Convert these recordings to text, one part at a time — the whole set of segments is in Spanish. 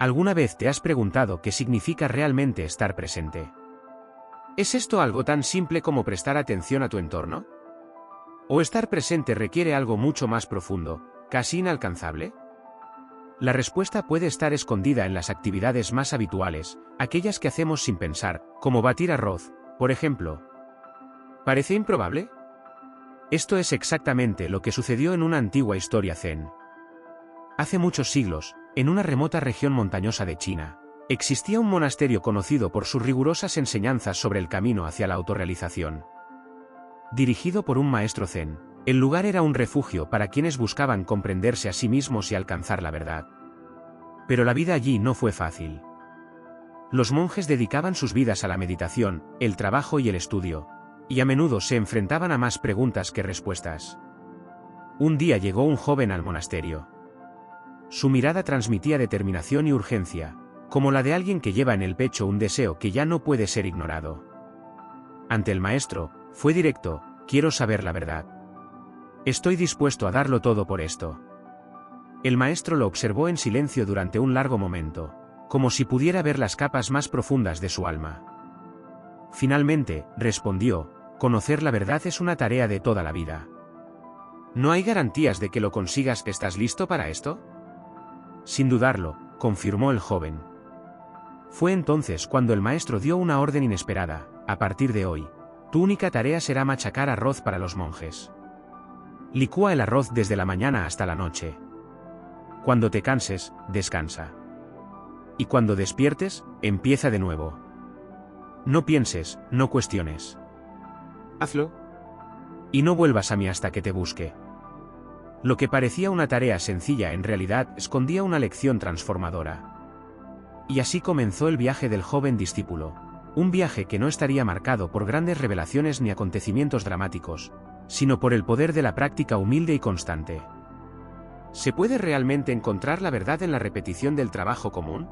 ¿Alguna vez te has preguntado qué significa realmente estar presente? ¿Es esto algo tan simple como prestar atención a tu entorno? ¿O estar presente requiere algo mucho más profundo, casi inalcanzable? La respuesta puede estar escondida en las actividades más habituales, aquellas que hacemos sin pensar, como batir arroz, por ejemplo. ¿Parece improbable? Esto es exactamente lo que sucedió en una antigua historia zen. Hace muchos siglos, en una remota región montañosa de China, existía un monasterio conocido por sus rigurosas enseñanzas sobre el camino hacia la autorrealización. Dirigido por un maestro zen, el lugar era un refugio para quienes buscaban comprenderse a sí mismos y alcanzar la verdad. Pero la vida allí no fue fácil. Los monjes dedicaban sus vidas a la meditación, el trabajo y el estudio, y a menudo se enfrentaban a más preguntas que respuestas. Un día llegó un joven al monasterio. Su mirada transmitía determinación y urgencia, como la de alguien que lleva en el pecho un deseo que ya no puede ser ignorado. Ante el maestro, fue directo: quiero saber la verdad. Estoy dispuesto a darlo todo por esto. El maestro lo observó en silencio durante un largo momento, como si pudiera ver las capas más profundas de su alma. Finalmente, respondió: conocer la verdad es una tarea de toda la vida. ¿No hay garantías de que lo consigas? ¿Estás listo para esto? Sin dudarlo, confirmó el joven. Fue entonces cuando el maestro dio una orden inesperada: a partir de hoy, tu única tarea será machacar arroz para los monjes. Licúa el arroz desde la mañana hasta la noche. Cuando te canses, descansa. Y cuando despiertes, empieza de nuevo. No pienses, no cuestiones. Hazlo. Y no vuelvas a mí hasta que te busque. Lo que parecía una tarea sencilla en realidad escondía una lección transformadora. Y así comenzó el viaje del joven discípulo, un viaje que no estaría marcado por grandes revelaciones ni acontecimientos dramáticos, sino por el poder de la práctica humilde y constante. ¿Se puede realmente encontrar la verdad en la repetición del trabajo común?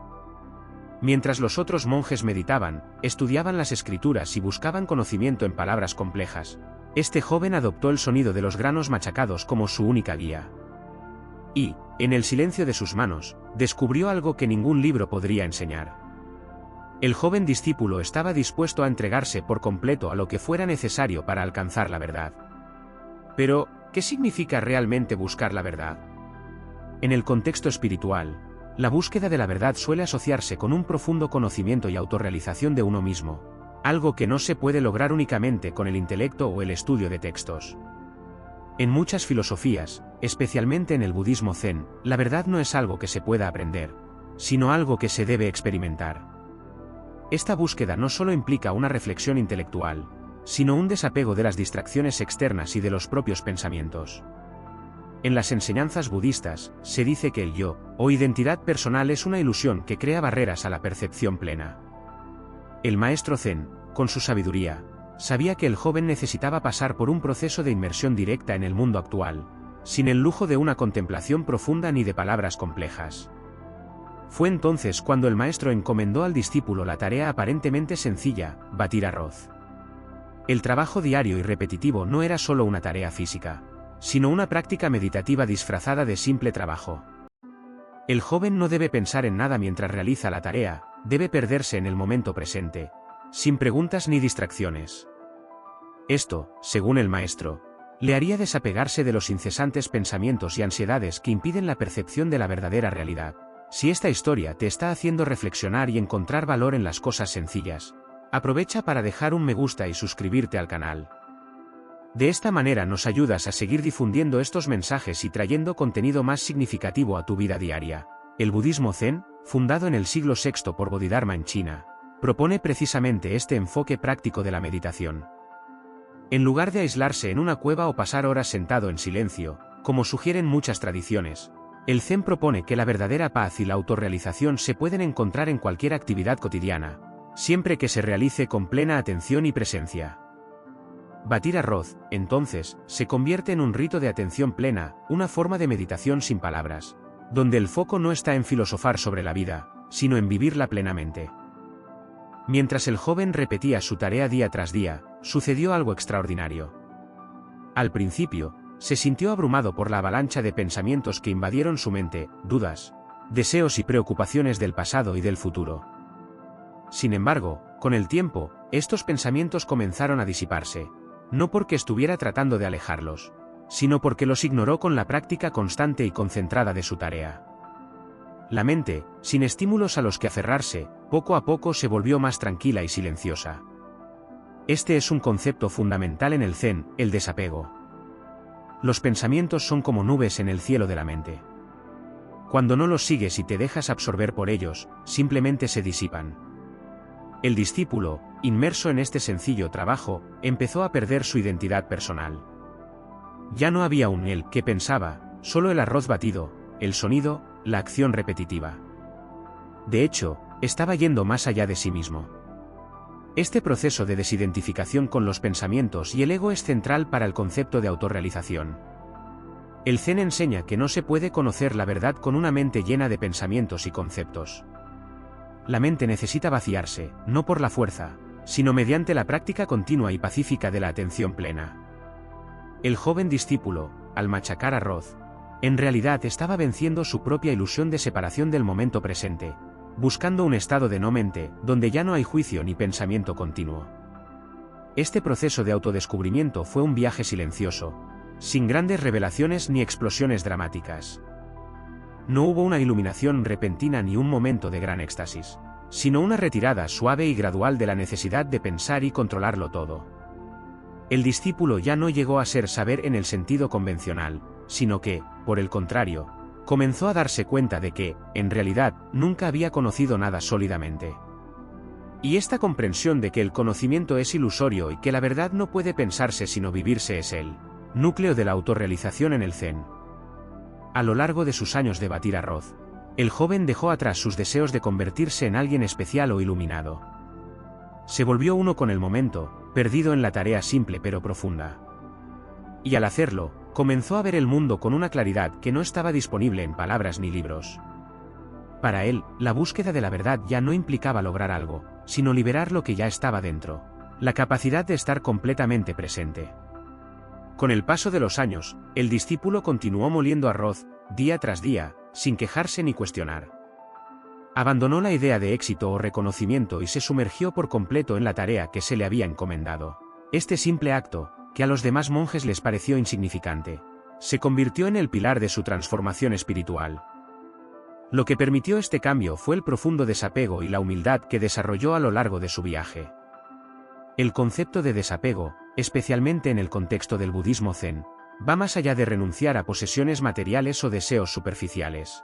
Mientras los otros monjes meditaban, estudiaban las escrituras y buscaban conocimiento en palabras complejas, este joven adoptó el sonido de los granos machacados como su única guía. Y, en el silencio de sus manos, descubrió algo que ningún libro podría enseñar. El joven discípulo estaba dispuesto a entregarse por completo a lo que fuera necesario para alcanzar la verdad. Pero, ¿qué significa realmente buscar la verdad? En el contexto espiritual, la búsqueda de la verdad suele asociarse con un profundo conocimiento y autorrealización de uno mismo, algo que no se puede lograr únicamente con el intelecto o el estudio de textos. En muchas filosofías, especialmente en el budismo zen, la verdad no es algo que se pueda aprender, sino algo que se debe experimentar. Esta búsqueda no solo implica una reflexión intelectual, sino un desapego de las distracciones externas y de los propios pensamientos. En las enseñanzas budistas, se dice que el yo, o identidad personal, es una ilusión que crea barreras a la percepción plena. El maestro zen, con su sabiduría, sabía que el joven necesitaba pasar por un proceso de inmersión directa en el mundo actual, sin el lujo de una contemplación profunda ni de palabras complejas. Fue entonces cuando el maestro encomendó al discípulo la tarea aparentemente sencilla: batir arroz. El trabajo diario y repetitivo no era solo una tarea física, sino una práctica meditativa disfrazada de simple trabajo. El joven no debe pensar en nada mientras realiza la tarea, debe perderse en el momento presente, sin preguntas ni distracciones. Esto, según el maestro, le haría desapegarse de los incesantes pensamientos y ansiedades que impiden la percepción de la verdadera realidad. Si esta historia te está haciendo reflexionar y encontrar valor en las cosas sencillas, aprovecha para dejar un me gusta y suscribirte al canal. De esta manera nos ayudas a seguir difundiendo estos mensajes y trayendo contenido más significativo a tu vida diaria. El budismo zen, fundado en el siglo VI por Bodhidharma en China, propone precisamente este enfoque práctico de la meditación. En lugar de aislarse en una cueva o pasar horas sentado en silencio, como sugieren muchas tradiciones, el zen propone que la verdadera paz y la autorrealización se pueden encontrar en cualquier actividad cotidiana, siempre que se realice con plena atención y presencia. Batir arroz, entonces, se convierte en un rito de atención plena, una forma de meditación sin palabras, donde el foco no está en filosofar sobre la vida, sino en vivirla plenamente. Mientras el joven repetía su tarea día tras día, sucedió algo extraordinario. Al principio, se sintió abrumado por la avalancha de pensamientos que invadieron su mente: dudas, deseos y preocupaciones del pasado y del futuro. Sin embargo, con el tiempo, estos pensamientos comenzaron a disiparse, no porque estuviera tratando de alejarlos, sino porque los ignoró con la práctica constante y concentrada de su tarea. La mente, sin estímulos a los que aferrarse, poco a poco se volvió más tranquila y silenciosa. Este es un concepto fundamental en el Zen, el desapego. Los pensamientos son como nubes en el cielo de la mente. Cuando no los sigues y te dejas absorber por ellos, simplemente se disipan. El discípulo, inmerso en este sencillo trabajo, empezó a perder su identidad personal. Ya no había un él que pensaba, solo el arroz batido, el sonido, la acción repetitiva. De hecho, estaba yendo más allá de sí mismo. Este proceso de desidentificación con los pensamientos y el ego es central para el concepto de autorrealización. El Zen enseña que no se puede conocer la verdad con una mente llena de pensamientos y conceptos. La mente necesita vaciarse, no por la fuerza, sino mediante la práctica continua y pacífica de la atención plena. El joven discípulo, al machacar arroz, en realidad estaba venciendo su propia ilusión de separación del momento presente, buscando un estado de no mente, donde ya no hay juicio ni pensamiento continuo. Este proceso de autodescubrimiento fue un viaje silencioso, sin grandes revelaciones ni explosiones dramáticas. No hubo una iluminación repentina ni un momento de gran éxtasis, sino una retirada suave y gradual de la necesidad de pensar y controlarlo todo. El discípulo ya no llegó a ser saber en el sentido convencional, sino que, por el contrario, comenzó a darse cuenta de que, en realidad, nunca había conocido nada sólidamente. Y esta comprensión de que el conocimiento es ilusorio y que la verdad no puede pensarse sino vivirse es el núcleo de la autorrealización en el Zen. A lo largo de sus años de batir arroz, el joven dejó atrás sus deseos de convertirse en alguien especial o iluminado. Se volvió uno con el momento, perdido en la tarea simple pero profunda. Y al hacerlo, comenzó a ver el mundo con una claridad que no estaba disponible en palabras ni libros. Para él, la búsqueda de la verdad ya no implicaba lograr algo, sino liberar lo que ya estaba dentro, la capacidad de estar completamente presente. Con el paso de los años, el discípulo continuó moliendo arroz, día tras día, sin quejarse ni cuestionar. Abandonó la idea de éxito o reconocimiento y se sumergió por completo en la tarea que se le había encomendado. Este simple acto, que a los demás monjes les pareció insignificante, se convirtió en el pilar de su transformación espiritual. Lo que permitió este cambio fue el profundo desapego y la humildad que desarrolló a lo largo de su viaje. El concepto de desapego, especialmente en el contexto del budismo zen, va más allá de renunciar a posesiones materiales o deseos superficiales.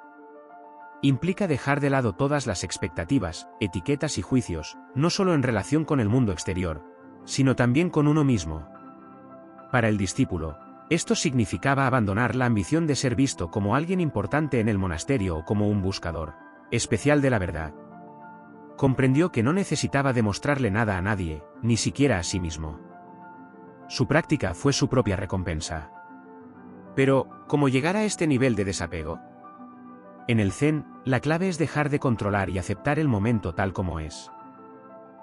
Implica dejar de lado todas las expectativas, etiquetas y juicios, no solo en relación con el mundo exterior, sino también con uno mismo. Para el discípulo, esto significaba abandonar la ambición de ser visto como alguien importante en el monasterio o como un buscador especial de la verdad. Comprendió que no necesitaba demostrarle nada a nadie, ni siquiera a sí mismo. Su práctica fue su propia recompensa. Pero, ¿cómo llegar a este nivel de desapego? En el Zen, la clave es dejar de controlar y aceptar el momento tal como es.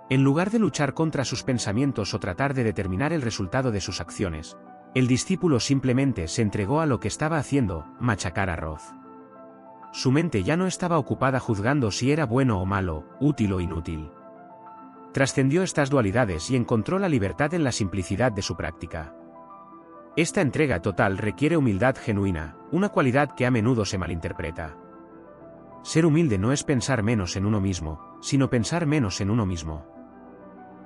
En lugar de luchar contra sus pensamientos o tratar de determinar el resultado de sus acciones, el discípulo simplemente se entregó a lo que estaba haciendo, machacar arroz. Su mente ya no estaba ocupada juzgando si era bueno o malo, útil o inútil. Trascendió estas dualidades y encontró la libertad en la simplicidad de su práctica. Esta entrega total requiere humildad genuina, una cualidad que a menudo se malinterpreta. Ser humilde no es pensar menos en uno mismo, sino pensar menos en uno mismo.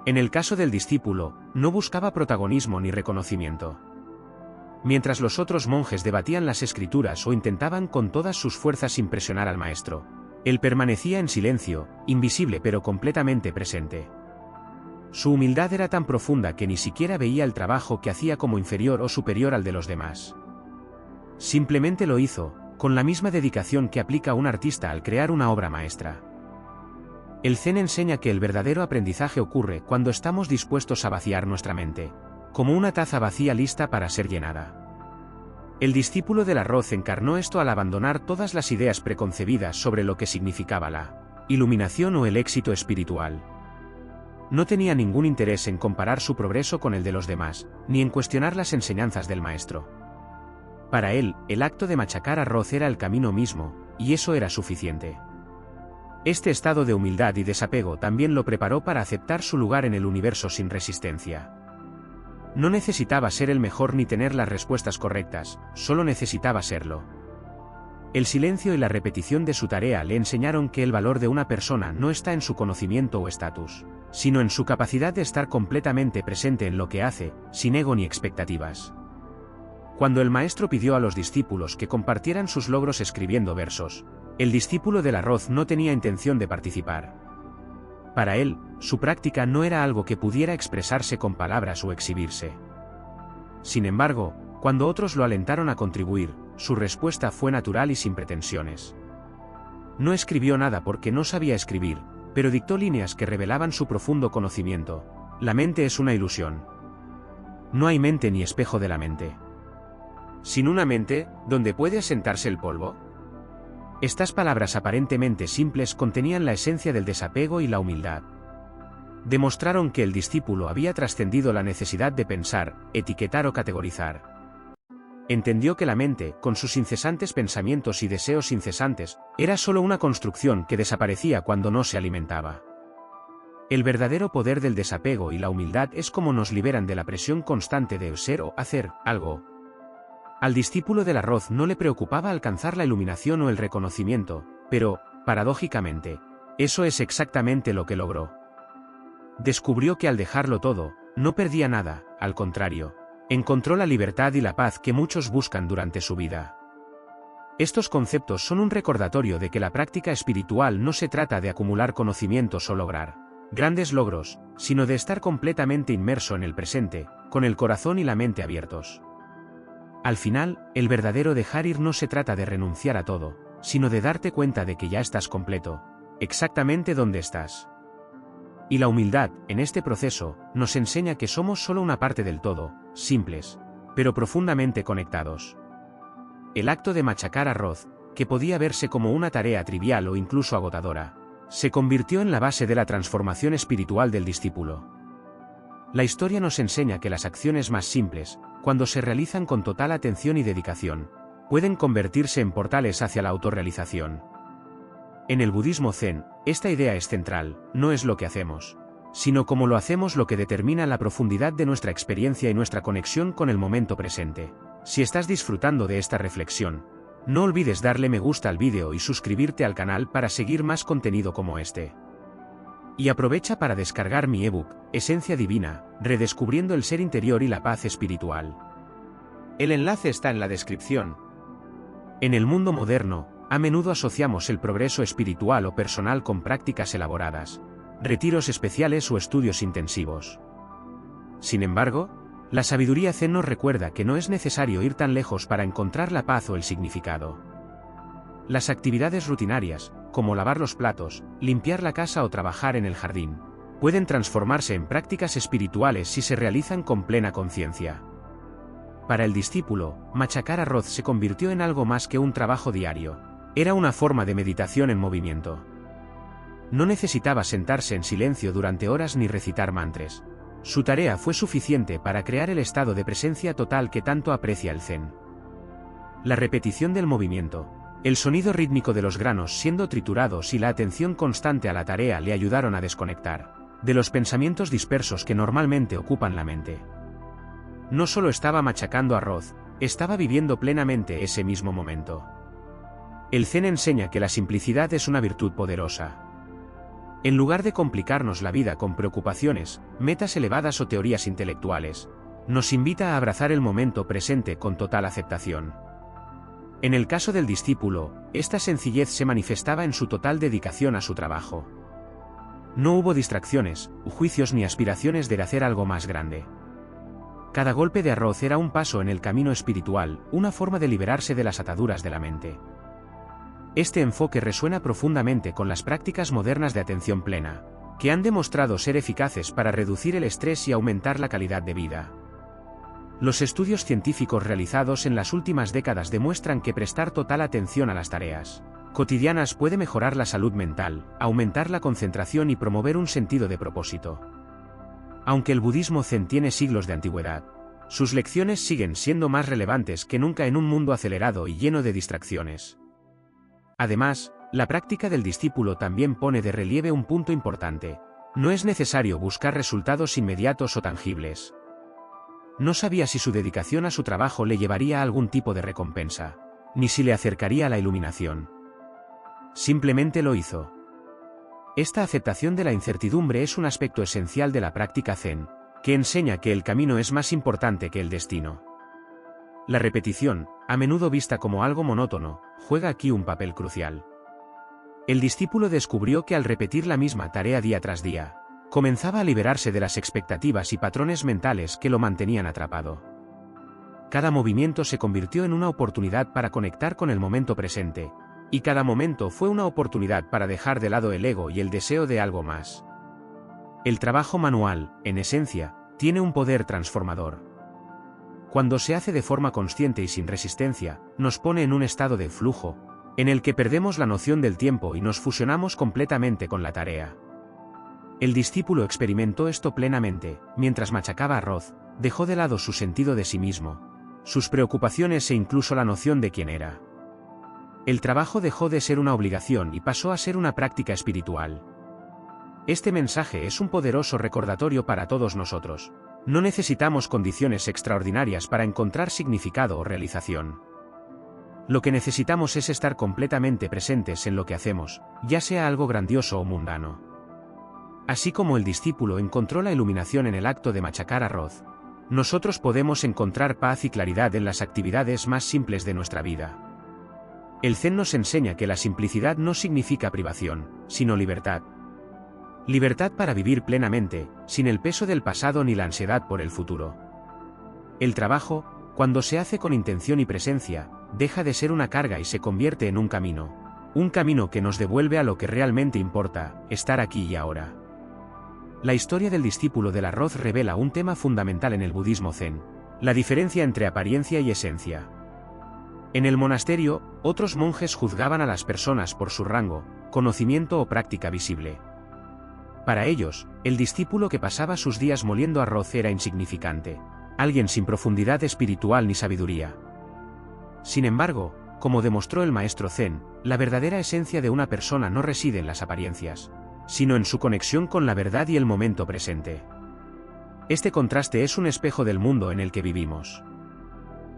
En el caso del discípulo, no buscaba protagonismo ni reconocimiento. Mientras los otros monjes debatían las escrituras o intentaban con todas sus fuerzas impresionar al maestro, él permanecía en silencio, invisible pero completamente presente. Su humildad era tan profunda que ni siquiera veía el trabajo que hacía como inferior o superior al de los demás. Simplemente lo hizo, con la misma dedicación que aplica un artista al crear una obra maestra. El Zen enseña que el verdadero aprendizaje ocurre cuando estamos dispuestos a vaciar nuestra mente, como una taza vacía lista para ser llenada. El discípulo del arroz encarnó esto al abandonar todas las ideas preconcebidas sobre lo que significaba la iluminación o el éxito espiritual. No tenía ningún interés en comparar su progreso con el de los demás, ni en cuestionar las enseñanzas del maestro. Para él, el acto de machacar arroz era el camino mismo, y eso era suficiente. Este estado de humildad y desapego también lo preparó para aceptar su lugar en el universo sin resistencia. No necesitaba ser el mejor ni tener las respuestas correctas, solo necesitaba serlo. El silencio y la repetición de su tarea le enseñaron que el valor de una persona no está en su conocimiento o estatus, sino en su capacidad de estar completamente presente en lo que hace, sin ego ni expectativas. Cuando el maestro pidió a los discípulos que compartieran sus logros escribiendo versos, el discípulo del arroz no tenía intención de participar. Para él, su práctica no era algo que pudiera expresarse con palabras o exhibirse. Sin embargo, cuando otros lo alentaron a contribuir, su respuesta fue natural y sin pretensiones. No escribió nada porque no sabía escribir, pero dictó líneas que revelaban su profundo conocimiento. La mente es una ilusión. No hay mente ni espejo de la mente. Sin una mente, ¿dónde puede asentarse el polvo? Estas palabras aparentemente simples contenían la esencia del desapego y la humildad. Demostraron que el discípulo había trascendido la necesidad de pensar, etiquetar o categorizar. Entendió que la mente, con sus incesantes pensamientos y deseos incesantes, era solo una construcción que desaparecía cuando no se alimentaba. El verdadero poder del desapego y la humildad es como nos liberan de la presión constante de ser o hacer algo. Al discípulo del arroz no le preocupaba alcanzar la iluminación o el reconocimiento, pero, paradójicamente, eso es exactamente lo que logró. Descubrió que al dejarlo todo, no perdía nada, al contrario, encontró la libertad y la paz que muchos buscan durante su vida. Estos conceptos son un recordatorio de que la práctica espiritual no se trata de acumular conocimientos o lograr grandes logros, sino de estar completamente inmerso en el presente, con el corazón y la mente abiertos. Al final, el verdadero dejar ir no se trata de renunciar a todo, sino de darte cuenta de que ya estás completo, exactamente donde estás. Y la humildad, en este proceso, nos enseña que somos solo una parte del todo, simples, pero profundamente conectados. El acto de machacar arroz, que podía verse como una tarea trivial o incluso agotadora, se convirtió en la base de la transformación espiritual del discípulo. La historia nos enseña que las acciones más simples, cuando se realizan con total atención y dedicación, pueden convertirse en portales hacia la autorrealización. En el budismo zen, esta idea es central, no es lo que hacemos, sino cómo lo hacemos lo que determina la profundidad de nuestra experiencia y nuestra conexión con el momento presente. Si estás disfrutando de esta reflexión, no olvides darle me gusta al vídeo y suscribirte al canal para seguir más contenido como este. Y aprovecha para descargar mi ebook, Esencia Divina, redescubriendo el ser interior y la paz espiritual. El enlace está en la descripción. En el mundo moderno, a menudo asociamos el progreso espiritual o personal con prácticas elaboradas, retiros especiales o estudios intensivos. Sin embargo, la sabiduría zen nos recuerda que no es necesario ir tan lejos para encontrar la paz o el significado. Las actividades rutinarias, como lavar los platos, limpiar la casa o trabajar en el jardín, pueden transformarse en prácticas espirituales si se realizan con plena conciencia. Para el discípulo, machacar arroz se convirtió en algo más que un trabajo diario. Era una forma de meditación en movimiento. No necesitaba sentarse en silencio durante horas ni recitar mantras. Su tarea fue suficiente para crear el estado de presencia total que tanto aprecia el zen. La repetición del movimiento, el sonido rítmico de los granos siendo triturados y la atención constante a la tarea le ayudaron a desconectar de los pensamientos dispersos que normalmente ocupan la mente. No solo estaba machacando arroz, estaba viviendo plenamente ese mismo momento. El zen enseña que la simplicidad es una virtud poderosa. En lugar de complicarnos la vida con preocupaciones, metas elevadas o teorías intelectuales, nos invita a abrazar el momento presente con total aceptación. En el caso del discípulo, esta sencillez se manifestaba en su total dedicación a su trabajo. No hubo distracciones, juicios ni aspiraciones de hacer algo más grande. Cada golpe de arroz era un paso en el camino espiritual, una forma de liberarse de las ataduras de la mente. Este enfoque resuena profundamente con las prácticas modernas de atención plena, que han demostrado ser eficaces para reducir el estrés y aumentar la calidad de vida. Los estudios científicos realizados en las últimas décadas demuestran que prestar total atención a las tareas cotidianas puede mejorar la salud mental, aumentar la concentración y promover un sentido de propósito. Aunque el budismo zen tiene siglos de antigüedad, sus lecciones siguen siendo más relevantes que nunca en un mundo acelerado y lleno de distracciones. Además, la práctica del discípulo también pone de relieve un punto importante. No es necesario buscar resultados inmediatos o tangibles. No sabía si su dedicación a su trabajo le llevaría a algún tipo de recompensa, ni si le acercaría a la iluminación. Simplemente lo hizo. Esta aceptación de la incertidumbre es un aspecto esencial de la práctica Zen, que enseña que el camino es más importante que el destino. La repetición, a menudo vista como algo monótono, juega aquí un papel crucial. El discípulo descubrió que al repetir la misma tarea día tras día, comenzaba a liberarse de las expectativas y patrones mentales que lo mantenían atrapado. Cada movimiento se convirtió en una oportunidad para conectar con el momento presente, y cada momento fue una oportunidad para dejar de lado el ego y el deseo de algo más. El trabajo manual, en esencia, tiene un poder transformador. Cuando se hace de forma consciente y sin resistencia, nos pone en un estado de flujo, en el que perdemos la noción del tiempo y nos fusionamos completamente con la tarea. El discípulo experimentó esto plenamente, mientras machacaba arroz, dejó de lado su sentido de sí mismo, sus preocupaciones e incluso la noción de quién era. El trabajo dejó de ser una obligación y pasó a ser una práctica espiritual. Este mensaje es un poderoso recordatorio para todos nosotros. No necesitamos condiciones extraordinarias para encontrar significado o realización. Lo que necesitamos es estar completamente presentes en lo que hacemos, ya sea algo grandioso o mundano. Así como el discípulo encontró la iluminación en el acto de machacar arroz, nosotros podemos encontrar paz y claridad en las actividades más simples de nuestra vida. El Zen nos enseña que la simplicidad no significa privación, sino libertad. Libertad para vivir plenamente, sin el peso del pasado ni la ansiedad por el futuro. El trabajo, cuando se hace con intención y presencia, deja de ser una carga y se convierte en un camino que nos devuelve a lo que realmente importa, estar aquí y ahora. La historia del discípulo del arroz revela un tema fundamental en el budismo Zen: la diferencia entre apariencia y esencia. En el monasterio, otros monjes juzgaban a las personas por su rango, conocimiento o práctica visible. Para ellos, el discípulo que pasaba sus días moliendo arroz era insignificante, alguien sin profundidad espiritual ni sabiduría. Sin embargo, como demostró el maestro Zen, la verdadera esencia de una persona no reside en las apariencias, sino en su conexión con la verdad y el momento presente. Este contraste es un espejo del mundo en el que vivimos.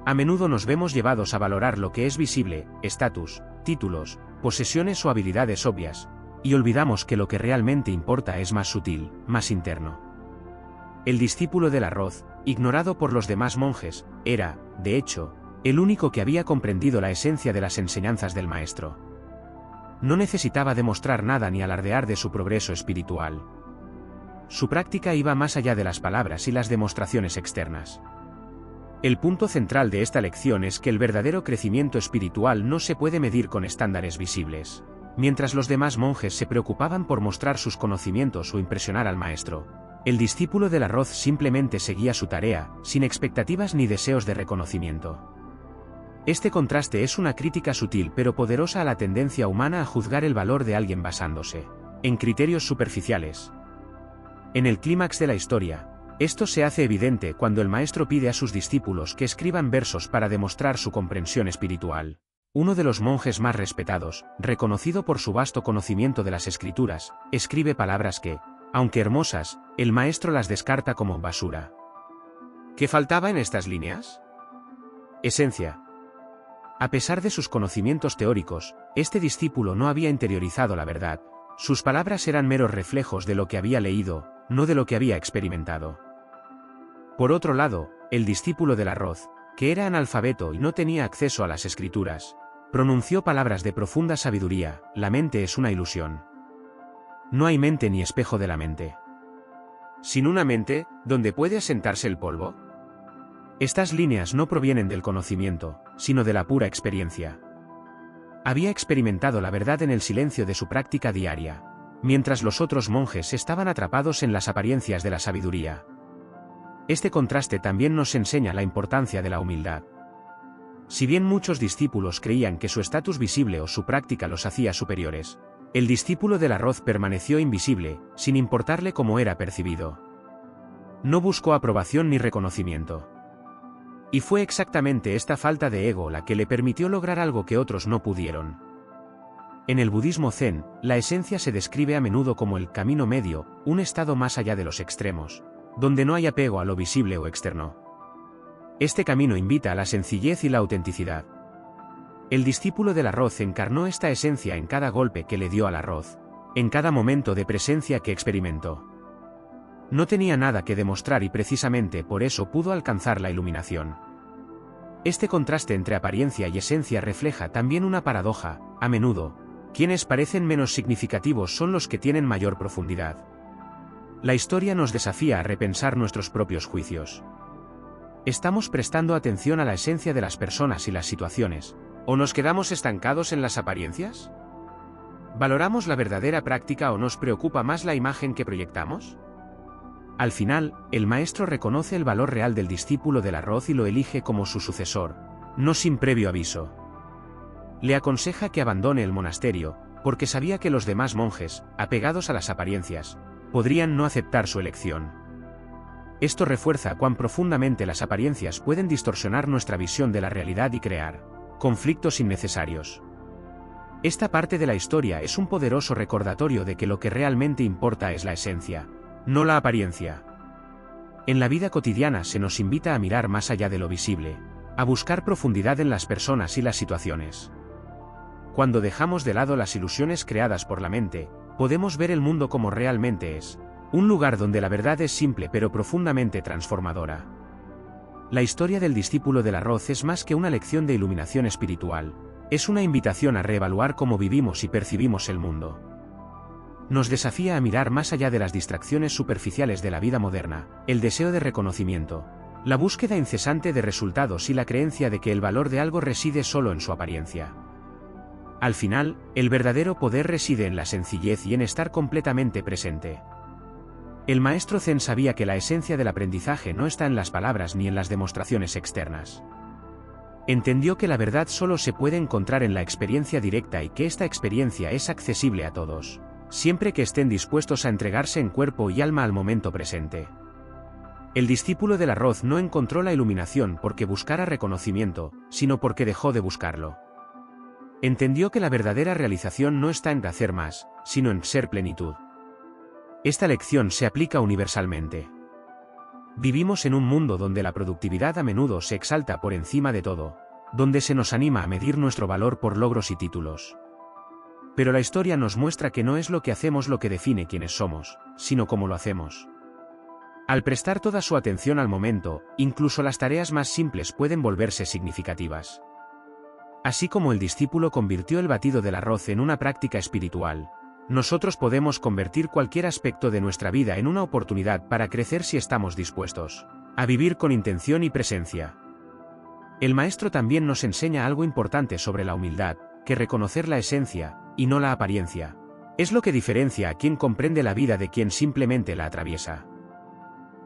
A menudo nos vemos llevados a valorar lo que es visible, estatus, títulos, posesiones o habilidades obvias, y olvidamos que lo que realmente importa es más sutil, más interno. El discípulo del arroz, ignorado por los demás monjes, era, de hecho, el único que había comprendido la esencia de las enseñanzas del maestro. No necesitaba demostrar nada ni alardear de su progreso espiritual. Su práctica iba más allá de las palabras y las demostraciones externas. El punto central de esta lección es que el verdadero crecimiento espiritual no se puede medir con estándares visibles. Mientras los demás monjes se preocupaban por mostrar sus conocimientos o impresionar al maestro, el discípulo del arroz simplemente seguía su tarea, sin expectativas ni deseos de reconocimiento. Este contraste es una crítica sutil pero poderosa a la tendencia humana a juzgar el valor de alguien basándose en criterios superficiales. En el clímax de la historia, esto se hace evidente cuando el maestro pide a sus discípulos que escriban versos para demostrar su comprensión espiritual. Uno de los monjes más respetados, reconocido por su vasto conocimiento de las escrituras, escribe palabras que, aunque hermosas, el maestro las descarta como basura. ¿Qué faltaba en estas líneas? Esencia. A pesar de sus conocimientos teóricos, este discípulo no había interiorizado la verdad. Sus palabras eran meros reflejos de lo que había leído, no de lo que había experimentado. Por otro lado, el discípulo del arroz, que era analfabeto y no tenía acceso a las escrituras, pronunció palabras de profunda sabiduría: la mente es una ilusión. No hay mente ni espejo de la mente. ¿Sin una mente, dónde puede asentarse el polvo? Estas líneas no provienen del conocimiento, sino de la pura experiencia. Había experimentado la verdad en el silencio de su práctica diaria, mientras los otros monjes estaban atrapados en las apariencias de la sabiduría. Este contraste también nos enseña la importancia de la humildad. Si bien muchos discípulos creían que su estatus visible o su práctica los hacía superiores, el discípulo del arroz permaneció invisible, sin importarle cómo era percibido. No buscó aprobación ni reconocimiento. Y fue exactamente esta falta de ego la que le permitió lograr algo que otros no pudieron. En el budismo zen, la esencia se describe a menudo como el camino medio, un estado más allá de los extremos, donde no hay apego a lo visible o externo. Este camino invita a la sencillez y la autenticidad. El discípulo del arroz encarnó esta esencia en cada golpe que le dio al arroz, en cada momento de presencia que experimentó. No tenía nada que demostrar y precisamente por eso pudo alcanzar la iluminación. Este contraste entre apariencia y esencia refleja también una paradoja. A menudo, quienes parecen menos significativos son los que tienen mayor profundidad. La historia nos desafía a repensar nuestros propios juicios. ¿Estamos prestando atención a la esencia de las personas y las situaciones, o nos quedamos estancados en las apariencias? ¿Valoramos la verdadera práctica o nos preocupa más la imagen que proyectamos? Al final, el maestro reconoce el valor real del discípulo del arroz y lo elige como su sucesor, no sin previo aviso. Le aconseja que abandone el monasterio, porque sabía que los demás monjes, apegados a las apariencias, podrían no aceptar su elección. Esto refuerza cuán profundamente las apariencias pueden distorsionar nuestra visión de la realidad y crear conflictos innecesarios. Esta parte de la historia es un poderoso recordatorio de que lo que realmente importa es la esencia, no la apariencia. En la vida cotidiana se nos invita a mirar más allá de lo visible, a buscar profundidad en las personas y las situaciones. Cuando dejamos de lado las ilusiones creadas por la mente, podemos ver el mundo como realmente es, un lugar donde la verdad es simple pero profundamente transformadora. La historia del discípulo del arroz es más que una lección de iluminación espiritual, es una invitación a reevaluar cómo vivimos y percibimos el mundo. Nos desafía a mirar más allá de las distracciones superficiales de la vida moderna, el deseo de reconocimiento, la búsqueda incesante de resultados y la creencia de que el valor de algo reside solo en su apariencia. Al final, el verdadero poder reside en la sencillez y en estar completamente presente. El maestro Zen sabía que la esencia del aprendizaje no está en las palabras ni en las demostraciones externas. Entendió que la verdad solo se puede encontrar en la experiencia directa y que esta experiencia es accesible a todos, siempre que estén dispuestos a entregarse en cuerpo y alma al momento presente. El discípulo del arroz no encontró la iluminación porque buscara reconocimiento, sino porque dejó de buscarlo. Entendió que la verdadera realización no está en hacer más, sino en ser plenitud. Esta lección se aplica universalmente. Vivimos en un mundo donde la productividad a menudo se exalta por encima de todo, donde se nos anima a medir nuestro valor por logros y títulos. Pero la historia nos muestra que no es lo que hacemos lo que define quiénes somos, sino cómo lo hacemos. Al prestar toda su atención al momento, incluso las tareas más simples pueden volverse significativas. Así como el discípulo convirtió el batido del arroz en una práctica espiritual, nosotros podemos convertir cualquier aspecto de nuestra vida en una oportunidad para crecer si estamos dispuestos a vivir con intención y presencia. El maestro también nos enseña algo importante sobre la humildad, que reconocer la esencia, y no la apariencia, es lo que diferencia a quien comprende la vida de quien simplemente la atraviesa.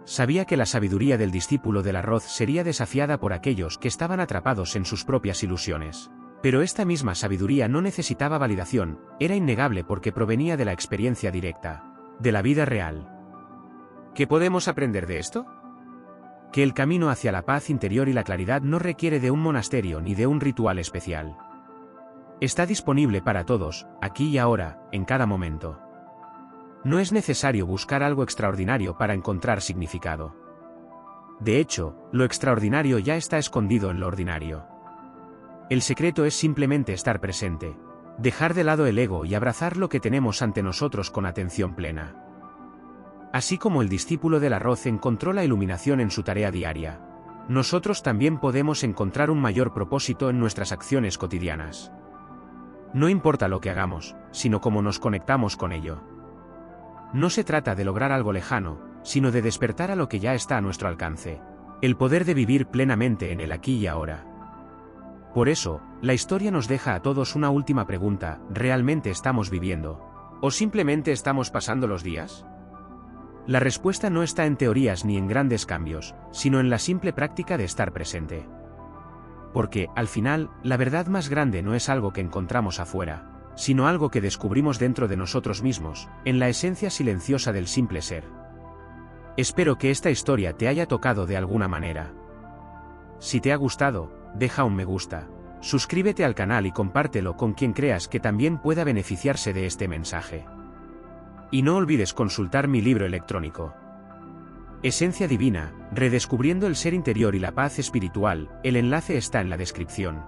Sabía que la sabiduría del discípulo del arroz sería desafiada por aquellos que estaban atrapados en sus propias ilusiones. Pero esta misma sabiduría no necesitaba validación, era innegable porque provenía de la experiencia directa, de la vida real. ¿Qué podemos aprender de esto? Que el camino hacia la paz interior y la claridad no requiere de un monasterio ni de un ritual especial. Está disponible para todos, aquí y ahora, en cada momento. No es necesario buscar algo extraordinario para encontrar significado. De hecho, lo extraordinario ya está escondido en lo ordinario. El secreto es simplemente estar presente, dejar de lado el ego y abrazar lo que tenemos ante nosotros con atención plena. Así como el discípulo del arroz encontró la iluminación en su tarea diaria, nosotros también podemos encontrar un mayor propósito en nuestras acciones cotidianas. No importa lo que hagamos, sino cómo nos conectamos con ello. No se trata de lograr algo lejano, sino de despertar a lo que ya está a nuestro alcance, el poder de vivir plenamente en el aquí y ahora. Por eso, la historia nos deja a todos una última pregunta: ¿realmente estamos viviendo? ¿O simplemente estamos pasando los días? La respuesta no está en teorías ni en grandes cambios, sino en la simple práctica de estar presente. Porque, al final, la verdad más grande no es algo que encontramos afuera, sino algo que descubrimos dentro de nosotros mismos, en la esencia silenciosa del simple ser. Espero que esta historia te haya tocado de alguna manera. Si te ha gustado, deja un me gusta, suscríbete al canal y compártelo con quien creas que también pueda beneficiarse de este mensaje. Y no olvides consultar mi libro electrónico. Esencia Divina, redescubriendo el ser interior y la paz espiritual, el enlace está en la descripción.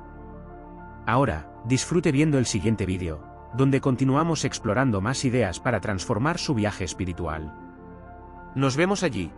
Ahora, disfrute viendo el siguiente vídeo, donde continuamos explorando más ideas para transformar su viaje espiritual. Nos vemos allí.